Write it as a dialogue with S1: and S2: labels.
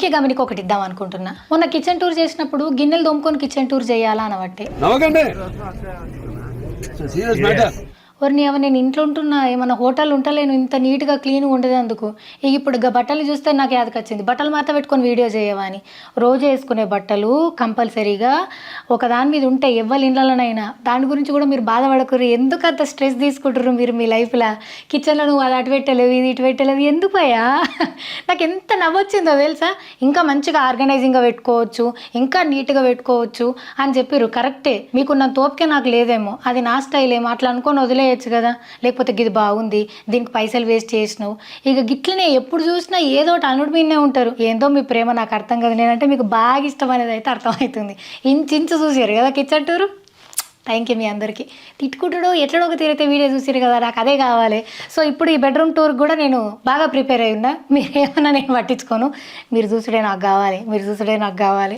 S1: అందుకే గమనికి ఒకటి ఇద్దాం అనుకుంటున్నా. మొన్న కిచెన్ టూర్ చేసినప్పుడు గిన్నెలు తోముకొని కిచెన్ టూర్ చేయాలా అనబట్టి ఎవరిని ఏమో నేను ఇంట్లో ఉంటున్నా, ఏమన్నా హోటల్ ఉంటలేను, ఇంత నీట్గా క్లీన్గా ఉండదు అందుకు. ఇక ఇప్పుడు బట్టలు చూస్తే నాకు యాదకొచ్చింది, బట్టలు మాత్రం పెట్టుకొని వీడియో చేయవా అని. రోజు వేసుకునే బట్టలు కంపల్సరీగా ఒకదాని మీద ఉంటాయి ఎవ్వరి ఇళ్ళలోనైనా. దాని గురించి కూడా మీరు బాధపడకూరు. ఎందుకు అంత స్ట్రెస్ తీసుకుంటారు మీరు మీ లైఫ్లో? కిచెన్లో నువ్వు అది అటు పెట్టలేవు, ఇది ఇటు పెట్టలేవు, ఎందుకయ్యా? నాకు ఎంత నవ్వొచ్చిందో తెలుసా. ఇంకా మంచిగా ఆర్గనైజింగ్గా పెట్టుకోవచ్చు, ఇంకా నీట్గా పెట్టుకోవచ్చు అని చెప్పారు. కరెక్టే, మీకున్న తోపుకే నాకు లేదేమో, అది నా స్టైల్ ఏమో అట్లా అనుకొని వదిలేయచ్చు కదా. లేకపోతే ఇది బాగుంది, దీనికి పైసలు వేస్ట్ చేసినావు, ఇక గిట్లనే ఎప్పుడు చూసినా ఏదో ఒకటి అనుడు మీదనే ఉంటారు. ఏందో మీ ప్రేమ నాకు అర్థం కదా. నేనంటే మీకు బాగా ఇష్టం అనేది అయితే అర్థమవుతుంది. ఇంచు చూసారు కదా కిచెన్ టూరు. థ్యాంక్ యూ మీ అందరికీ. తిట్టుకుంటాడు ఎట్లడో ఒక తీరైతే వీడియో చూసారు కదా, నాకు అదే కావాలి. సో ఇప్పుడు ఈ బెడ్రూమ్ టూర్ కూడా నేను బాగా ప్రిపేర్ అయి ఉన్నా. మీరు ఏమన్నా నేను పట్టించుకోను. మీరు చూసుడే నాకు కావాలి, మీరు చూసుడే నాకు కావాలి.